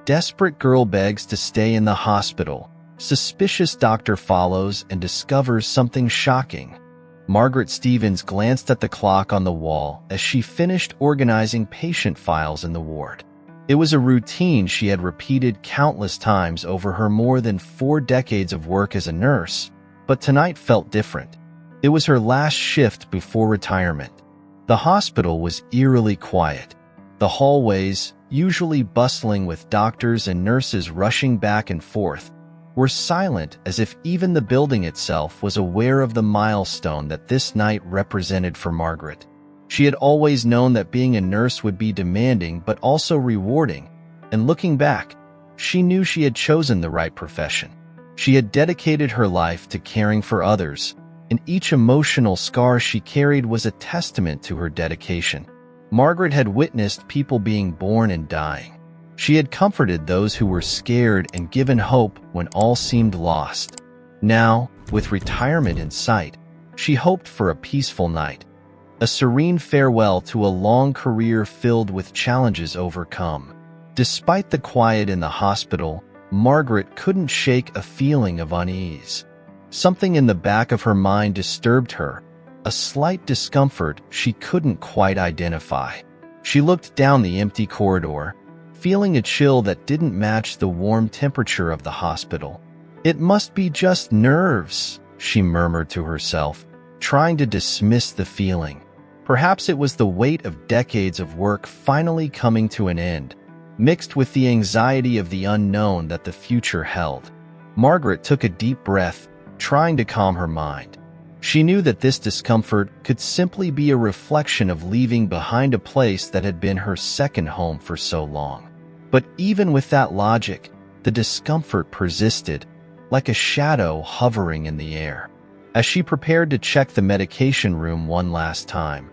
Desperate girl begs to stay in the hospital. Suspicious doctor follows and discovers something shocking. Margaret Stevens glanced at the clock on the wall as she finished organizing patient files in the ward. It was a routine she had repeated countless times over her more than 4 decades of work as a nurse, but tonight felt different. It was her last shift before retirement. The hospital was eerily quiet. The hallways, usually bustling with doctors and nurses rushing back and forth, were silent, as if even the building itself was aware of the milestone that this night represented for Margaret. She had always known that being a nurse would be demanding but also rewarding, and looking back, she knew she had chosen the right profession. She had dedicated her life to caring for others, and each emotional scar she carried was a testament to her dedication. Margaret had witnessed people being born and dying. She had comforted those who were scared and given hope when all seemed lost. Now, with retirement in sight, she hoped for a peaceful night, a serene farewell to a long career filled with challenges overcome. Despite the quiet in the hospital, Margaret couldn't shake a feeling of unease. Something in the back of her mind disturbed her, a slight discomfort she couldn't quite identify. She looked down the empty corridor, feeling a chill that didn't match the warm temperature of the hospital. "It must be just nerves," she murmured to herself, trying to dismiss the feeling. Perhaps it was the weight of decades of work finally coming to an end, mixed with the anxiety of the unknown that the future held. Margaret took a deep breath, trying to calm her mind. She knew that this discomfort could simply be a reflection of leaving behind a place that had been her second home for so long. But even with that logic, the discomfort persisted, like a shadow hovering in the air. As she prepared to check the medication room one last time,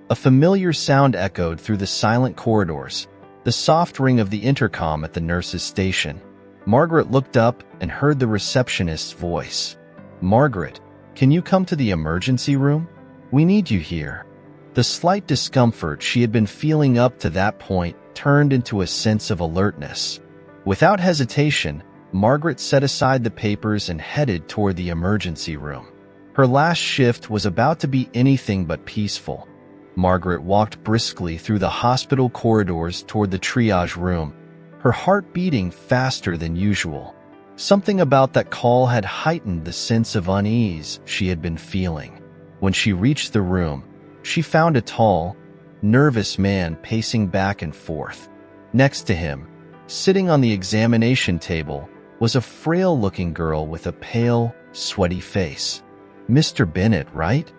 a familiar sound echoed through the silent corridors, the soft ring of the intercom at the nurse's station. Margaret looked up and heard the receptionist's voice. "Margaret, can you come to the emergency room? We need you here." The slight discomfort she had been feeling up to that point turned into a sense of alertness. Without hesitation, Margaret set aside the papers and headed toward the emergency room. Her last shift was about to be anything but peaceful. Margaret walked briskly through the hospital corridors toward the triage room, her heart beating faster than usual. Something about that call had heightened the sense of unease she had been feeling. When she reached the room, she found a tall, nervous man pacing back and forth. Next to him, sitting on the examination table, was a frail-looking girl with a pale, sweaty face. "Mr. Bennett, right?"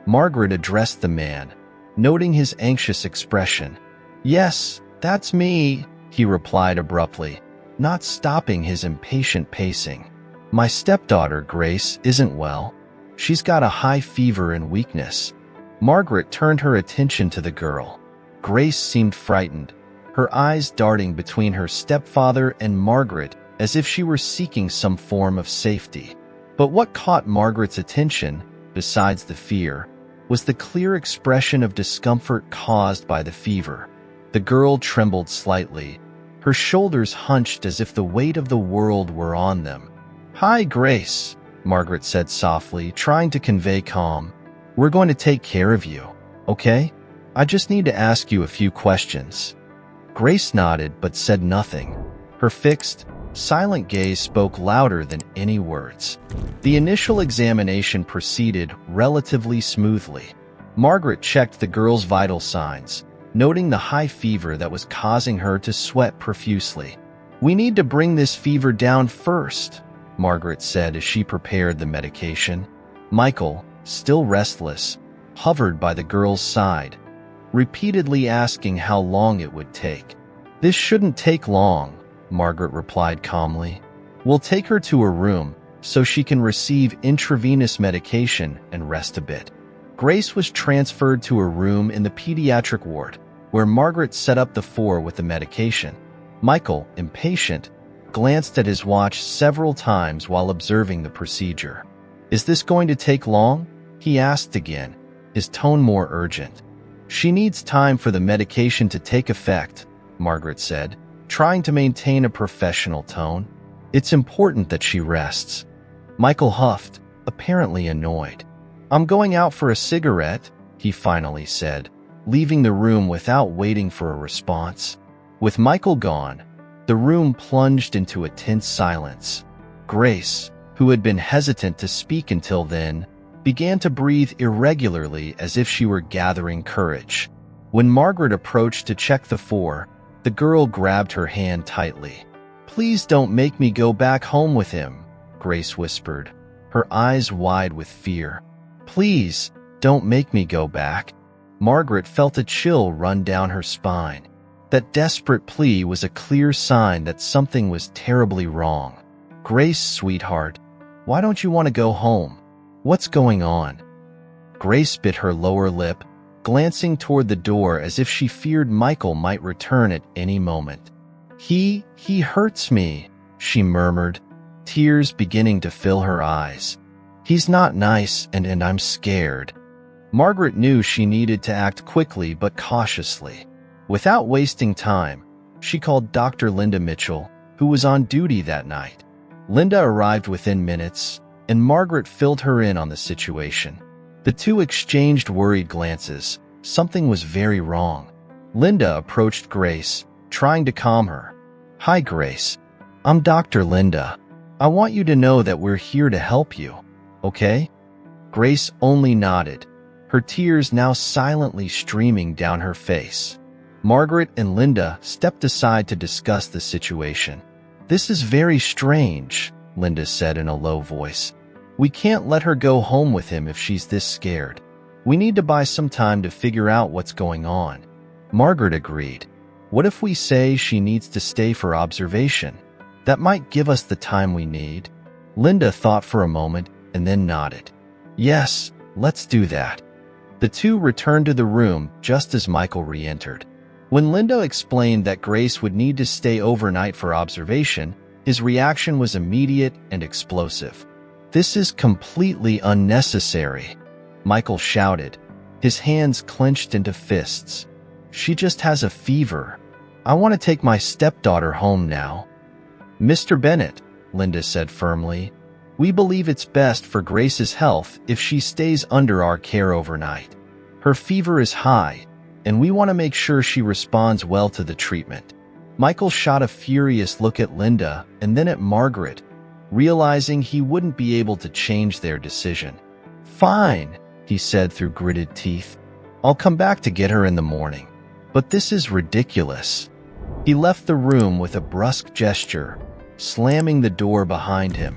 Margaret addressed the man, noting his anxious expression. "Yes, that's me," he replied abruptly, not stopping his impatient pacing. "My stepdaughter, Grace, isn't well. She's got a high fever and weakness." Margaret turned her attention to the girl. Grace seemed frightened, her eyes darting between her stepfather and Margaret as if she were seeking some form of safety. But what caught Margaret's attention, besides the fear, was the clear expression of discomfort caused by the fever. The girl trembled slightly, her shoulders hunched as if the weight of the world were on them. "Hi, Grace," Margaret said softly, trying to convey calm. "We're going to take care of you, okay? I just need to ask you a few questions." Grace nodded but said nothing. Her fixed, silent gaze spoke louder than any words. The initial examination proceeded relatively smoothly. Margaret checked the girl's vital signs, noting the high fever that was causing her to sweat profusely. "We need to bring this fever down first," Margaret said as she prepared the medication. Michael, still restless, hovered by the girl's side, repeatedly asking how long it would take. "This shouldn't take long," Margaret replied calmly. "We'll take her to her room so she can receive intravenous medication and rest a bit." Grace was transferred to a room in the pediatric ward, where Margaret set up the 4 with the medication. Michael, impatient, glanced at his watch several times while observing the procedure. "Is this going to take long?" he asked again, his tone more urgent. "She needs time for the medication to take effect," Margaret said, trying to maintain a professional tone. "It's important that she rests." Michael huffed, apparently annoyed. "I'm going out for a cigarette," he finally said, leaving the room without waiting for a response. With Michael gone, the room plunged into a tense silence. Grace, who had been hesitant to speak until then, began to breathe irregularly as if she were gathering courage. When Margaret approached to check the four, the girl grabbed her hand tightly. "Please don't make me go back home with him," Grace whispered, her eyes wide with fear. "Please, don't make me go back." Margaret felt a chill run down her spine. That desperate plea was a clear sign that something was terribly wrong. "Grace, sweetheart, why don't you want to go home? What's going on?" Grace bit her lower lip, glancing toward the door as if she feared Michael might return at any moment. He hurts me," she murmured, tears beginning to fill her eyes. "He's not nice and I'm scared." Margaret knew she needed to act quickly but cautiously. Without wasting time, she called Dr. Linda Mitchell, who was on duty that night. Linda arrived within minutes, and Margaret filled her in on the situation. The two exchanged worried glances. Something was very wrong. Linda approached Grace, trying to calm her. "Hi, Grace. I'm Dr. Linda. I want you to know that we're here to help you, okay?" Grace only nodded, her tears now silently streaming down her face. Margaret and Linda stepped aside to discuss the situation. "This is very strange," Linda said in a low voice. "We can't let her go home with him if she's this scared. We need to buy some time to figure out what's going on." Margaret agreed. "What if we say she needs to stay for observation? That might give us the time we need." Linda thought for a moment and then nodded. "Yes, let's do that." The two returned to the room just as Michael re-entered. When Linda explained that Grace would need to stay overnight for observation, his reaction was immediate and explosive. "This is completely unnecessary," Michael shouted, his hands clenched into fists. "She just has a fever. I want to take my stepdaughter home now." "Mr. Bennett," Linda said firmly, "we believe it's best for Grace's health if she stays under our care overnight. Her fever is high, and we want to make sure she responds well to the treatment." Michael shot a furious look at Linda and then at Margaret, realizing he wouldn't be able to change their decision. "Fine," he said through gritted teeth. "I'll come back to get her in the morning. But this is ridiculous." He left the room with a brusque gesture, slamming the door behind him.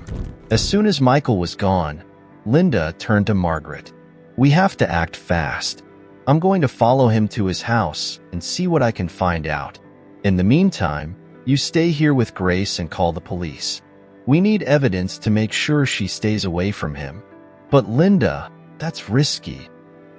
As soon as Michael was gone, Linda turned to Margaret. "We have to act fast. I'm going to follow him to his house and see what I can find out. In the meantime, you stay here with Grace and call the police. We need evidence to make sure she stays away from him." "But Linda, that's risky.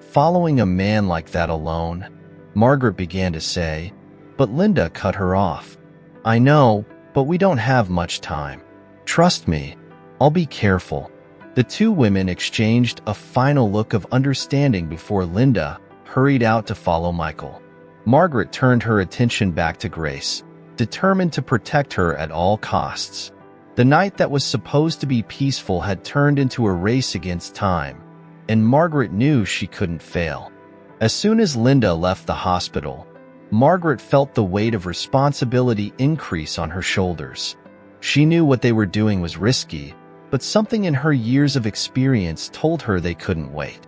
Following a man like that alone," Margaret began to say, but Linda cut her off. "I know, but we don't have much time. Trust me, I'll be careful." The two women exchanged a final look of understanding before Linda hurried out to follow Michael. Margaret turned her attention back to Grace, determined to protect her at all costs. The night that was supposed to be peaceful had turned into a race against time, and Margaret knew she couldn't fail. As soon as Linda left the hospital, Margaret felt the weight of responsibility increase on her shoulders. She knew what they were doing was risky, but something in her years of experience told her they couldn't wait.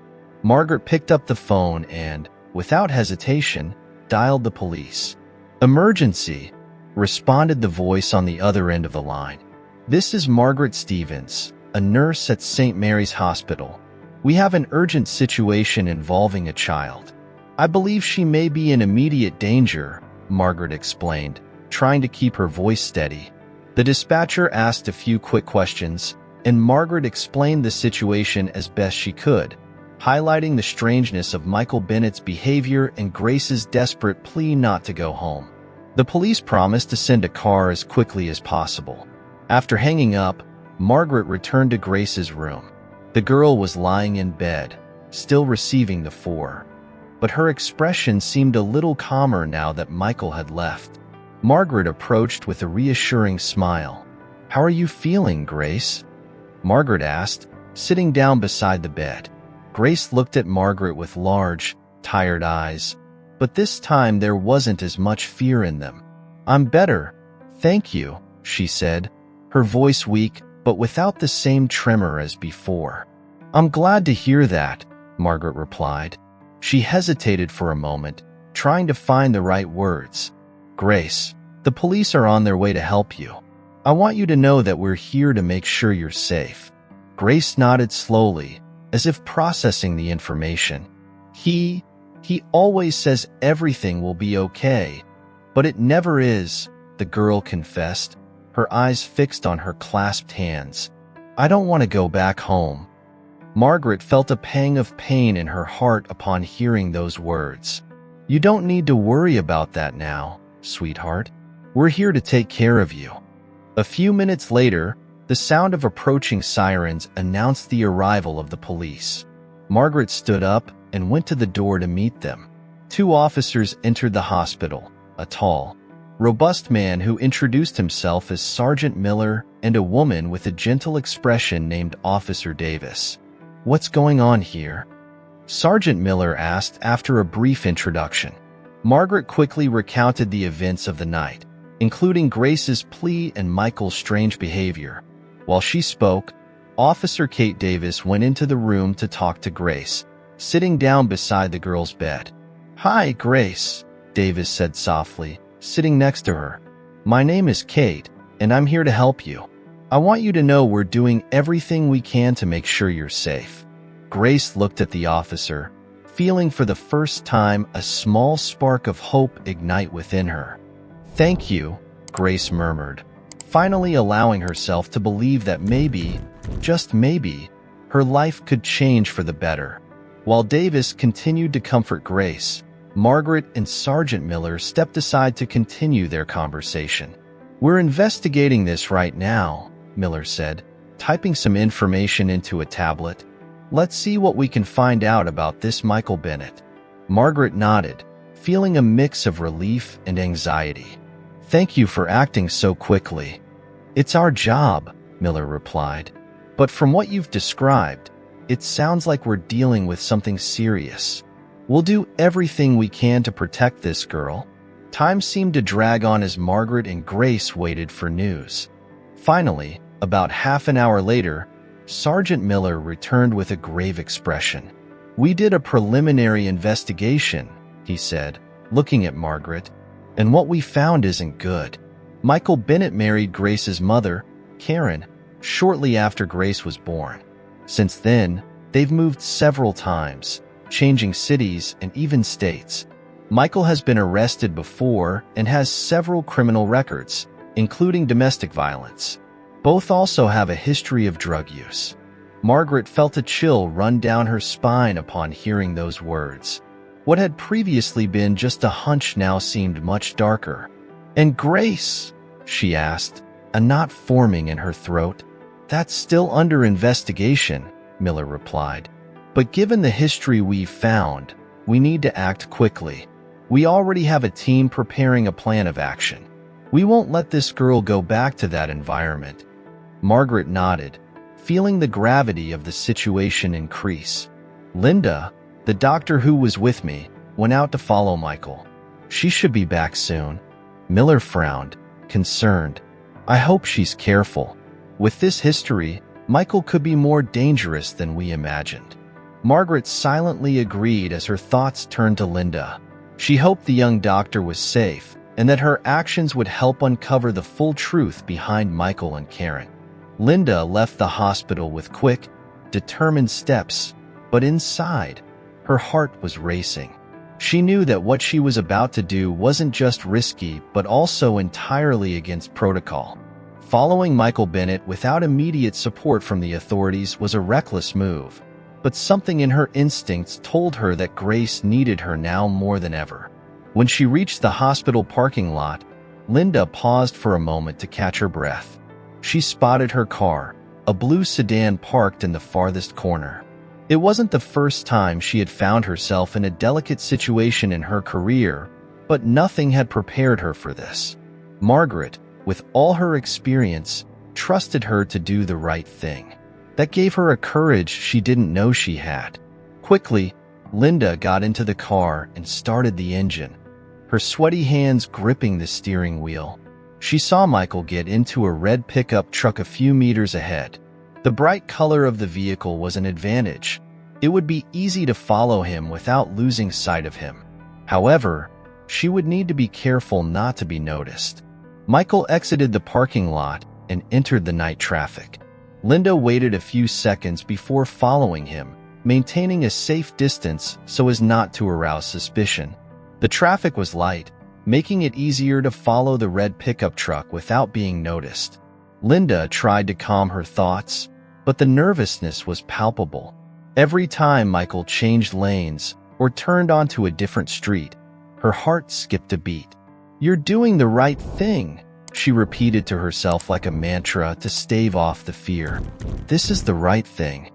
Margaret picked up the phone and, without hesitation, dialed the police. "Emergency," responded the voice on the other end of the line. "This is Margaret Stevens, a nurse at St. Mary's Hospital. We have an urgent situation involving a child. I believe she may be in immediate danger," Margaret explained, trying to keep her voice steady. The dispatcher asked a few quick questions, and Margaret explained the situation as best she could, highlighting the strangeness of Michael Bennett's behavior and Grace's desperate plea not to go home. The police promised to send a car as quickly as possible. After hanging up, Margaret returned to Grace's room. The girl was lying in bed, still receiving the four, but her expression seemed a little calmer now that Michael had left. Margaret approached with a reassuring smile. "How are you feeling, Grace?" Margaret asked, sitting down beside the bed. Grace looked at Margaret with large, tired eyes, but this time there wasn't as much fear in them. "I'm better, thank you," she said, her voice weak but without the same tremor as before. "I'm glad to hear that," Margaret replied. She hesitated for a moment, trying to find the right words. "Grace, the police are on their way to help you. I want you to know that we're here to make sure you're safe." Grace nodded slowly, as if processing the information. He always says everything will be okay, but it never is," the girl confessed, her eyes fixed on her clasped hands. "I don't want to go back home." Margaret felt a pang of pain in her heart upon hearing those words. "You don't need to worry about that now, sweetheart. We're here to take care of you." A few minutes later, the sound of approaching sirens announced the arrival of the police. Margaret stood up and went to the door to meet them. Two officers entered the hospital, a tall, robust man who introduced himself as Sergeant Miller and a woman with a gentle expression named Officer Davis. "What's going on here?" Sergeant Miller asked after a brief introduction. Margaret quickly recounted the events of the night, including Grace's plea and Michael's strange behavior. While she spoke, Officer Kate Davis went into the room to talk to Grace, sitting down beside the girl's bed. "Hi, Grace," Davis said softly, sitting next to her. "My name is Kate, and I'm here to help you. I want you to know we're doing everything we can to make sure you're safe." Grace looked at the officer, feeling for the first time a small spark of hope ignite within her. "Thank you," Grace murmured, finally allowing herself to believe that maybe, just maybe, her life could change for the better. While Davis continued to comfort Grace, Margaret and Sergeant Miller stepped aside to continue their conversation. "We're investigating this right now," Miller said, typing some information into a tablet. "Let's see what we can find out about this Michael Bennett." Margaret nodded, feeling a mix of relief and anxiety. "Thank you for acting so quickly." "It's our job," Miller replied. "But from what you've described, it sounds like we're dealing with something serious. We'll do everything we can to protect this girl." Time seemed to drag on as Margaret and Grace waited for news. Finally, about half an hour later, Sergeant Miller returned with a grave expression. "We did a preliminary investigation," he said, looking at Margaret, "and what we found isn't good. Michael Bennett married Grace's mother, Karen, shortly after Grace was born. Since then, they've moved several times, changing cities and even states. Michael has been arrested before and has several criminal records, including domestic violence. Both also have a history of drug use." Margaret felt a chill run down her spine upon hearing those words. What had previously been just a hunch now seemed much darker. "And Grace?" she asked, a knot forming in her throat. "That's still under investigation," Miller replied. "But given the history we've found, we need to act quickly. We already have a team preparing a plan of action. We won't let this girl go back to that environment." Margaret nodded, feeling the gravity of the situation increase. "Linda, the doctor who was with me, went out to follow Michael. She should be back soon." Miller frowned, concerned. "I hope she's careful. With this history, Michael could be more dangerous than we imagined." Margaret silently agreed as her thoughts turned to Linda. She hoped the young doctor was safe and that her actions would help uncover the full truth behind Michael and Karen. Linda left the hospital with quick, determined steps, but inside, her heart was racing. She knew that what she was about to do wasn't just risky but also entirely against protocol. Following Michael Bennett without immediate support from the authorities was a reckless move, but something in her instincts told her that Grace needed her now more than ever. When she reached the hospital parking lot, Linda paused for a moment to catch her breath. She spotted her car, a blue sedan parked in the farthest corner. It wasn't the first time she had found herself in a delicate situation in her career, but nothing had prepared her for this. Margaret, with all her experience, trusted her to do the right thing. That gave her a courage she didn't know she had. Quickly, Linda got into the car and started the engine, her sweaty hands gripping the steering wheel. She saw Michael get into a red pickup truck a few meters ahead. The bright color of the vehicle was an advantage. It would be easy to follow him without losing sight of him. However, she would need to be careful not to be noticed. Michael exited the parking lot and entered the night traffic. Linda waited a few seconds before following him, maintaining a safe distance so as not to arouse suspicion. The traffic was light, making it easier to follow the red pickup truck without being noticed. Linda tried to calm her thoughts, but the nervousness was palpable. Every time Michael changed lanes or turned onto a different street, her heart skipped a beat. "You're doing the right thing," she repeated to herself like a mantra to stave off the fear. "This is the right thing."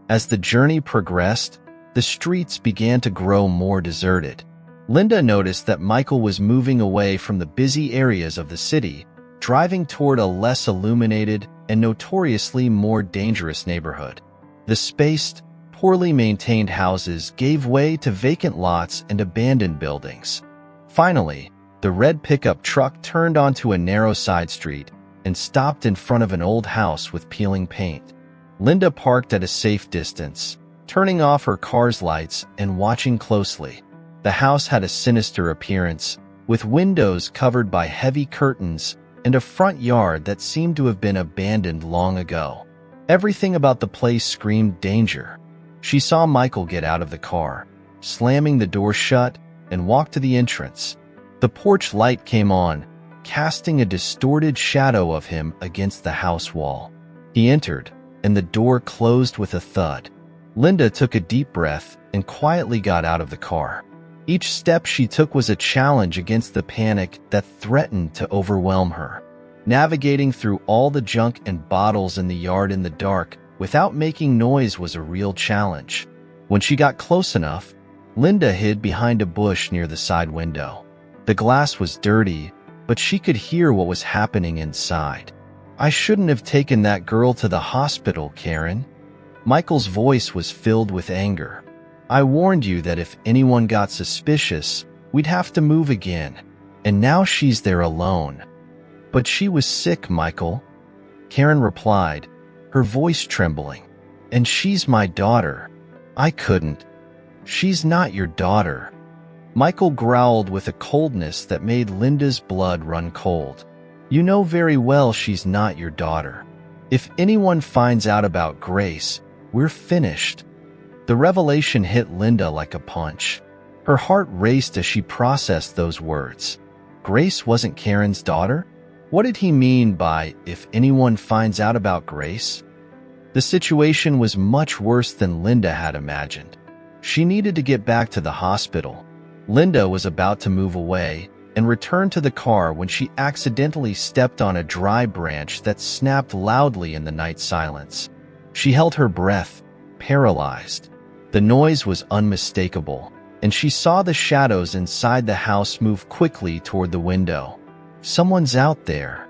As the journey progressed, the streets began to grow more deserted. Linda noticed that Michael was moving away from the busy areas of the city, driving toward a less illuminated and notoriously more dangerous neighborhood. The spaced, poorly maintained houses gave way to vacant lots and abandoned buildings. Finally, the red pickup truck turned onto a narrow side street and stopped in front of an old house with peeling paint. Linda parked at a safe distance, turning off her car's lights and watching closely. The house had a sinister appearance, with windows covered by heavy curtains and a front yard that seemed to have been abandoned long ago. Everything about the place screamed danger. She saw Michael get out of the car, slamming the door shut, and walk to the entrance. The porch light came on, casting a distorted shadow of him against the house wall. He entered, and the door closed with a thud. Linda took a deep breath and quietly got out of the car. Each step she took was a challenge against the panic that threatened to overwhelm her. Navigating through all the junk and bottles in the yard in the dark without making noise was a real challenge. When she got close enough, Linda hid behind a bush near the side window. The glass was dirty, but she could hear what was happening inside. "I shouldn't have taken that girl to the hospital, Karen." Michael's voice was filled with anger. "I warned you that if anyone got suspicious, we'd have to move again. And now she's there alone." "But she was sick, Michael," Karen replied, her voice trembling. "And she's my daughter. I couldn't." "She's not your daughter." Michael growled with a coldness that made Linda's blood run cold. "You know very well she's not your daughter. If anyone finds out about Grace, we're finished." The revelation hit Linda like a punch. Her heart raced as she processed those words. Grace wasn't Karen's daughter? What did he mean by, "if anyone finds out about Grace"? The situation was much worse than Linda had imagined. She needed to get back to the hospital. Linda was about to move away and return to the car when she accidentally stepped on a dry branch that snapped loudly in the night silence. She held her breath, paralyzed. The noise was unmistakable, and she saw the shadows inside the house move quickly toward the window. "Someone's out there,"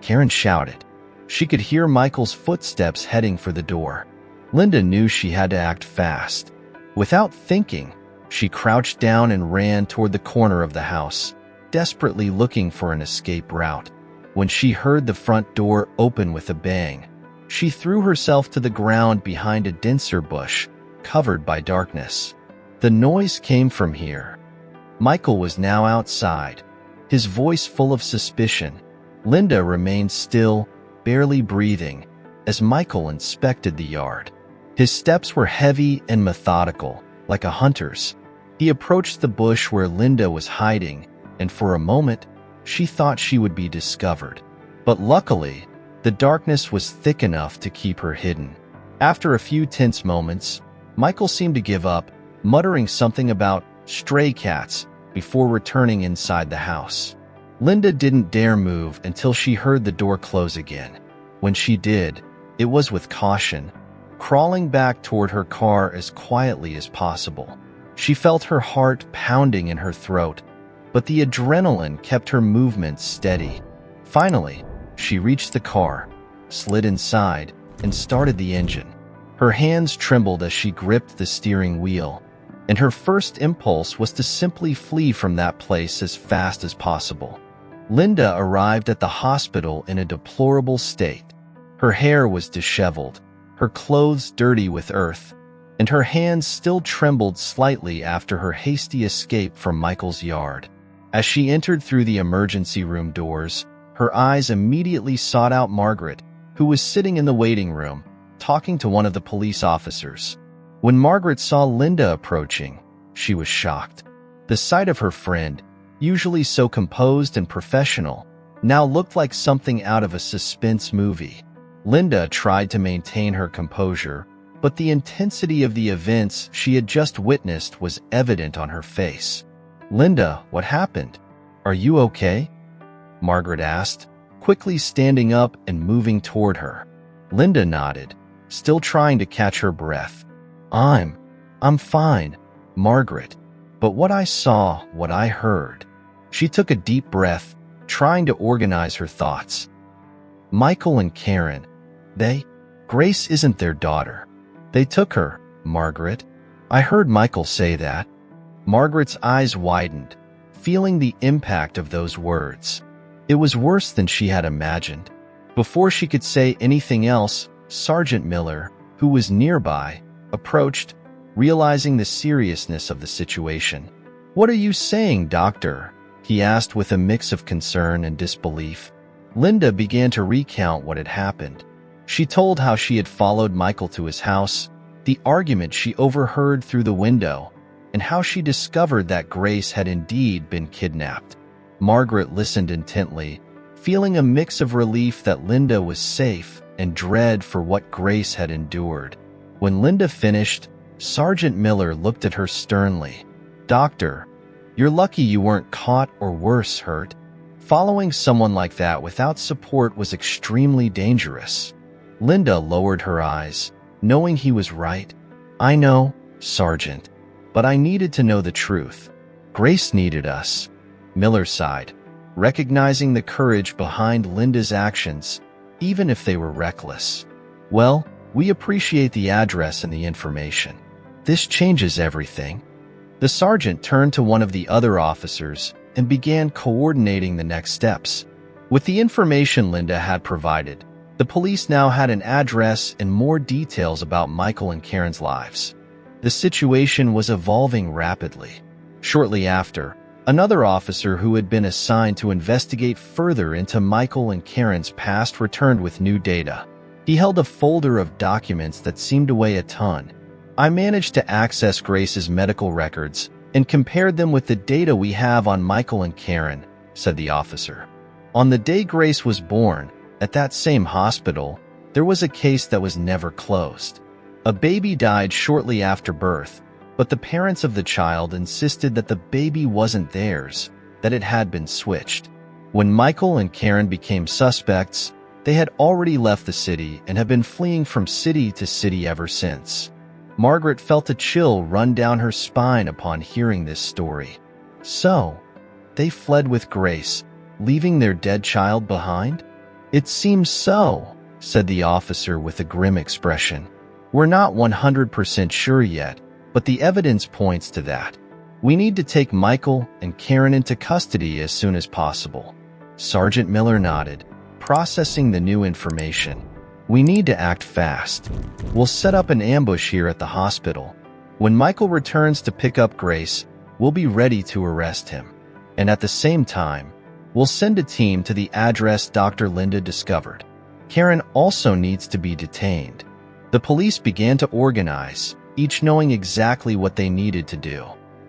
Karen shouted. She could hear Michael's footsteps heading for the door. Linda knew she had to act fast. Without thinking, she crouched down and ran toward the corner of the house, desperately looking for an escape route. When she heard the front door open with a bang, she threw herself to the ground behind a denser bush, covered by darkness. The noise came from here. Michael was now outside, his voice full of suspicion. Linda remained still, barely breathing, as Michael inspected the yard. His steps were heavy and methodical, like a hunter's. He approached the bush where Linda was hiding, and for a moment, she thought she would be discovered. But luckily, the darkness was thick enough to keep her hidden. After a few tense moments, Michael seemed to give up, muttering something about stray cats before returning inside the house. Linda didn't dare move until she heard the door close again. When she did, it was with caution, crawling back toward her car as quietly as possible. She felt her heart pounding in her throat, but the adrenaline kept her movements steady. Finally, she reached the car, slid inside, and started the engine. Her hands trembled as she gripped the steering wheel, and her first impulse was to simply flee from that place as fast as possible. Linda arrived at the hospital in a deplorable state. Her hair was disheveled, her clothes dirty with earth, and her hands still trembled slightly after her hasty escape from Michael's yard. As she entered through the emergency room doors, her eyes immediately sought out Margaret, who was sitting in the waiting room, talking to one of the police officers. When Margaret saw Linda approaching, she was shocked. The sight of her friend, usually so composed and professional, now looked like something out of a suspense movie. Linda tried to maintain her composure, but the intensity of the events she had just witnessed was evident on her face. "Linda, what happened? Are you okay?" Margaret asked, quickly standing up and moving toward her. Linda nodded, still trying to catch her breath. I'm fine, Margaret. But what I saw, what I heard." She took a deep breath, trying to organize her thoughts. "Michael and Karen, Grace isn't their daughter. They took her, Margaret. I heard Michael say that." Margaret's eyes widened, feeling the impact of those words. It was worse than she had imagined. Before she could say anything else, Sergeant Miller, who was nearby, approached, realizing the seriousness of the situation. "What are you saying, Doctor?" he asked with a mix of concern and disbelief. Linda began to recount what had happened. She told how she had followed Michael to his house, the argument she overheard through the window, and how she discovered that Grace had indeed been kidnapped. Margaret listened intently, feeling a mix of relief that Linda was safe and dread for what Grace had endured. When Linda finished, Sergeant Miller looked at her sternly. "Doctor, you're lucky you weren't caught or worse, hurt. Following someone like that without support was extremely dangerous." Linda lowered her eyes, knowing he was right. "I know, Sergeant, but I needed to know the truth. Grace needed us." Miller sighed, recognizing the courage behind Linda's actions, even if they were reckless. "Well, we appreciate the address and the information. This changes everything." The sergeant turned to one of the other officers and began coordinating the next steps. With the information Linda had provided, the police now had an address and more details about Michael and Karen's lives. The situation was evolving rapidly. Shortly after, another officer who had been assigned to investigate further into Michael and Karen's past returned with new data. He held a folder of documents that seemed to weigh a ton. "I managed to access Grace's medical records and compared them with the data we have on Michael and Karen," said the officer. "On the day Grace was born, at that same hospital, there was a case that was never closed. A baby died shortly after birth, but the parents of the child insisted that the baby wasn't theirs, that it had been switched. When Michael and Karen became suspects, they had already left the city and have been fleeing from city to city ever since." Margaret felt a chill run down her spine upon hearing this story. "So, they fled with Grace, leaving their dead child behind?" "It seems so," said the officer with a grim expression. "We're not 100% sure yet, but the evidence points to that. We need to take Michael and Karen into custody as soon as possible." Sergeant Miller nodded, processing the new information. "We need to act fast. We'll set up an ambush here at the hospital. When Michael returns to pick up Grace, we'll be ready to arrest him. And at the same time, we'll send a team to the address Dr. Linda discovered. Karen also needs to be detained." The police began to organize, each knowing exactly what they needed to do.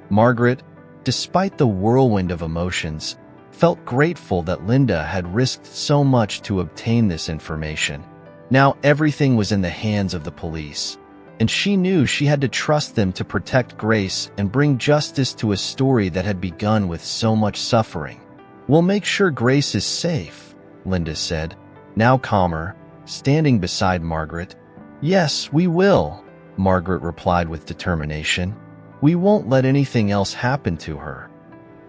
Margaret, despite the whirlwind of emotions, felt grateful that Linda had risked so much to obtain this information. Now everything was in the hands of the police, and she knew she had to trust them to protect Grace and bring justice to a story that had begun with so much suffering. "We'll make sure Grace is safe," Linda said, now calmer, standing beside Margaret. "Yes, we will," Margaret replied with determination. "We won't let anything else happen to her."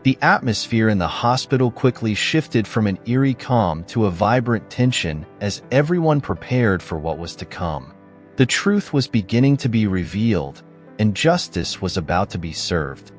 The atmosphere in the hospital quickly shifted from an eerie calm to a vibrant tension as everyone prepared for what was to come. The truth was beginning to be revealed, and justice was about to be served.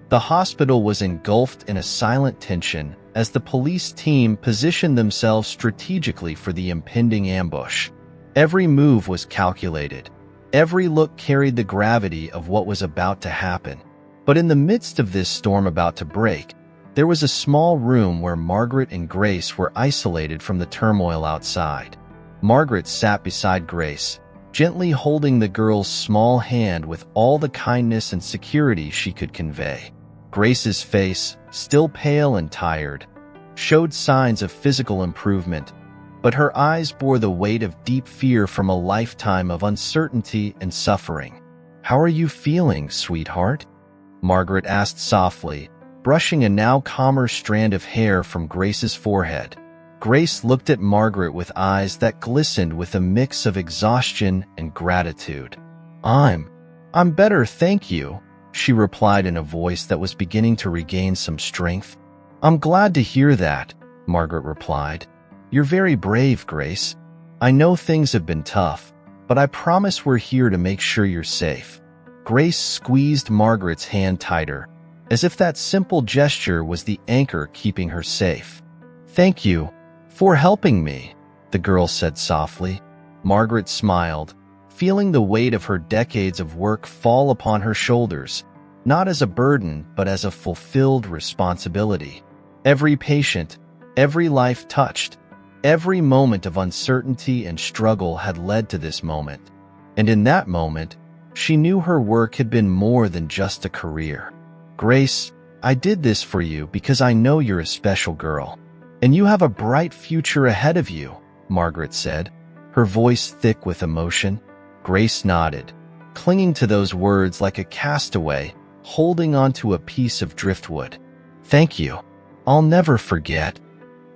The hospital was engulfed in a silent tension as the police team positioned themselves strategically for the impending ambush. Every move was calculated. Every look carried the gravity of what was about to happen. But in the midst of this storm about to break, there was a small room where Margaret and Grace were isolated from the turmoil outside. Margaret sat beside Grace, gently holding the girl's small hand with all the kindness and security she could convey. Grace's face, still pale and tired, showed signs of physical improvement, but her eyes bore the weight of deep fear from a lifetime of uncertainty and suffering. "How are you feeling, sweetheart?" Margaret asked softly, brushing a now calmer strand of hair from Grace's forehead. Grace looked at Margaret with eyes that glistened with a mix of exhaustion and gratitude. I'm better, thank you," she replied in a voice that was beginning to regain some strength. "I'm glad to hear that," Margaret replied. "You're very brave, Grace. I know things have been tough, but I promise we're here to make sure you're safe." Grace squeezed Margaret's hand tighter, as if that simple gesture was the anchor keeping her safe. "Thank you for helping me," the girl said softly. Margaret smiled, feeling the weight of her decades of work fall upon her shoulders, not as a burden but as a fulfilled responsibility. Every patient, every life touched, every moment of uncertainty and struggle had led to this moment. And in that moment, she knew her work had been more than just a career. "Grace, I did this for you because I know you're a special girl. And you have a bright future ahead of you," Margaret said, her voice thick with emotion. Grace nodded, clinging to those words like a castaway, holding onto a piece of driftwood. "Thank you. I'll never forget."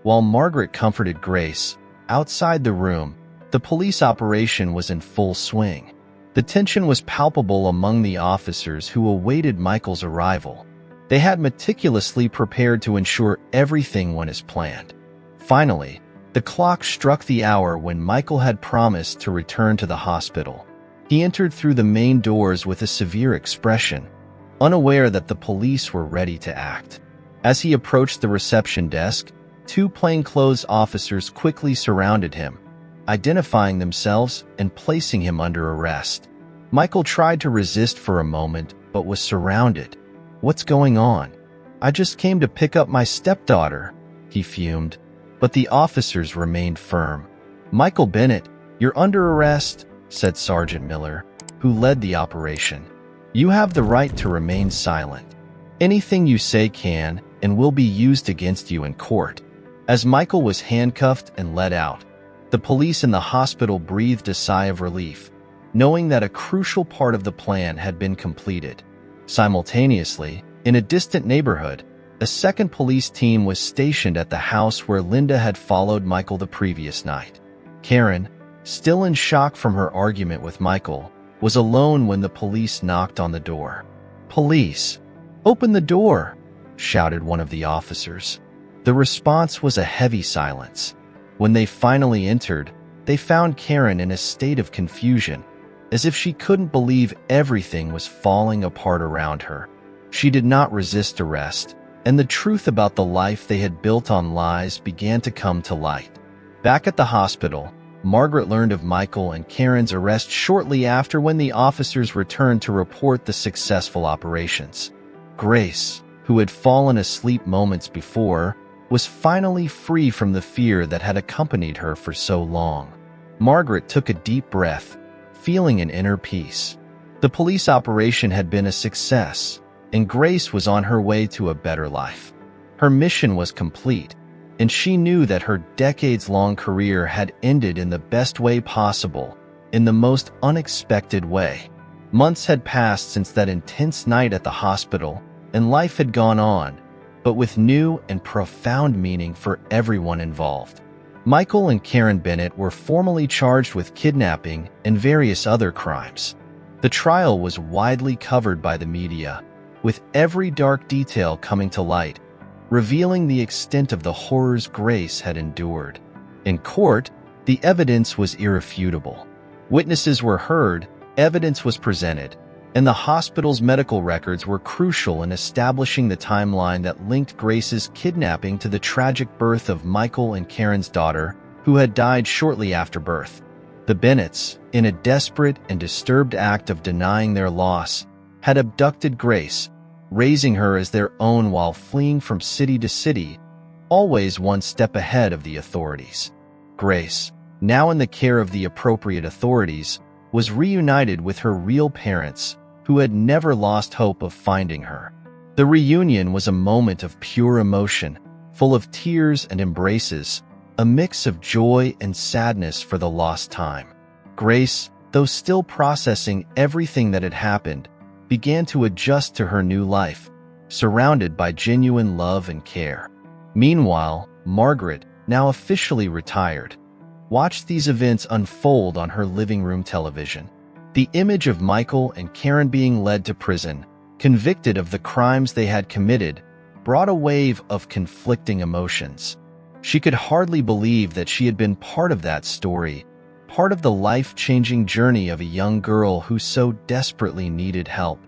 While Margaret comforted Grace, outside the room, the police operation was in full swing. The tension was palpable among the officers who awaited Michael's arrival. They had meticulously prepared to ensure everything went as planned. Finally, the clock struck the hour when Michael had promised to return to the hospital. He entered through the main doors with a severe expression, unaware that the police were ready to act. As he approached the reception desk, two plainclothes officers quickly surrounded him, identifying themselves and placing him under arrest. Michael tried to resist for a moment, but was surrounded. "What's going on?" "I just came to pick up my stepdaughter," he fumed, but the officers remained firm. "Michael Bennett, you're under arrest," said Sergeant Miller, who led the operation. "You have the right to remain silent. Anything you say can and will be used against you in court." As Michael was handcuffed and led out, the police in the hospital breathed a sigh of relief, knowing that a crucial part of the plan had been completed. Simultaneously, in a distant neighborhood, a second police team was stationed at the house where Linda had followed Michael the previous night. Karen, still in shock from her argument with Michael, was alone when the police knocked on the door. "Police, open the door," shouted one of the officers. The response was a heavy silence. When they finally entered, they found Karen in a state of confusion, as if she couldn't believe everything was falling apart around her. She did not resist arrest, and the truth about the life they had built on lies began to come to light. Back at the hospital, Margaret learned of Michael and Karen's arrest shortly after when the officers returned to report the successful operations. Grace, who had fallen asleep moments before, was finally free from the fear that had accompanied her for so long. Margaret took a deep breath, feeling an inner peace. The police operation had been a success, and Grace was on her way to a better life. Her mission was complete, and she knew that her decades-long career had ended in the best way possible, in the most unexpected way. Months had passed since that intense night at the hospital, and life had gone on, but with new and profound meaning for everyone involved. Michael and Karen Bennett were formally charged with kidnapping and various other crimes. The trial was widely covered by the media, with every dark detail coming to light, revealing the extent of the horrors Grace had endured. In court, the evidence was irrefutable. Witnesses were heard, evidence was presented, and the hospital's medical records were crucial in establishing the timeline that linked Grace's kidnapping to the tragic birth of Michael and Karen's daughter, who had died shortly after birth. The Bennetts, in a desperate and disturbed act of denying their loss, had abducted Grace, raising her as their own while fleeing from city to city, always one step ahead of the authorities. Grace, now in the care of the appropriate authorities, was reunited with her real parents, who had never lost hope of finding her. The reunion was a moment of pure emotion, full of tears and embraces, a mix of joy and sadness for the lost time. Grace, though still processing everything that had happened, began to adjust to her new life, surrounded by genuine love and care. Meanwhile, Margaret, now officially retired, watched these events unfold on her living room television. The image of Michael and Karen being led to prison, convicted of the crimes they had committed, brought a wave of conflicting emotions. She could hardly believe that she had been part of that story, part of the life-changing journey of a young girl who so desperately needed help.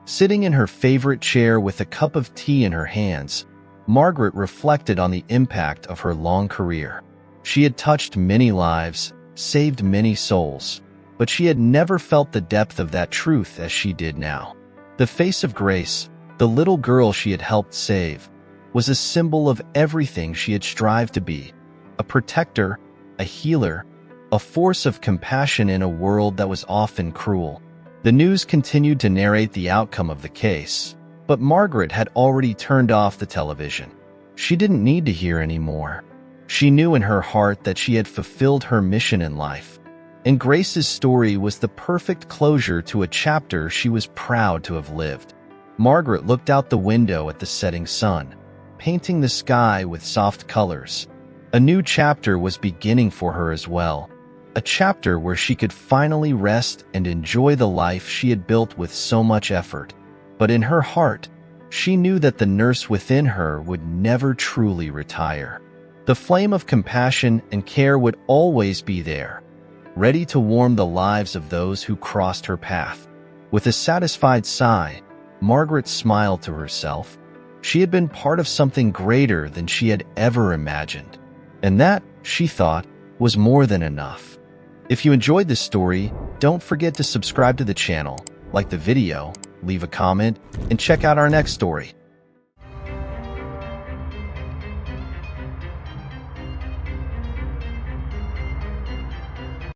Sitting in her favorite chair with a cup of tea in her hands, Margaret reflected on the impact of her long career. She had touched many lives, saved many souls, but she had never felt the depth of that truth as she did now. The face of Grace, the little girl she had helped save, was a symbol of everything she had strived to be: a protector, a healer, a force of compassion in a world that was often cruel. The news continued to narrate the outcome of the case, but Margaret had already turned off the television. She didn't need to hear any more. She knew in her heart that she had fulfilled her mission in life, and Grace's story was the perfect closure to a chapter she was proud to have lived. Margaret looked out the window at the setting sun, painting the sky with soft colors. A new chapter was beginning for her as well, a chapter where she could finally rest and enjoy the life she had built with so much effort. But in her heart, she knew that the nurse within her would never truly retire. The flame of compassion and care would always be there, ready to warm the lives of those who crossed her path. With a satisfied sigh, Margaret smiled to herself. She had been part of something greater than she had ever imagined. And that, she thought, was more than enough. If you enjoyed this story, don't forget to subscribe to the channel, like the video, leave a comment, and check out our next story.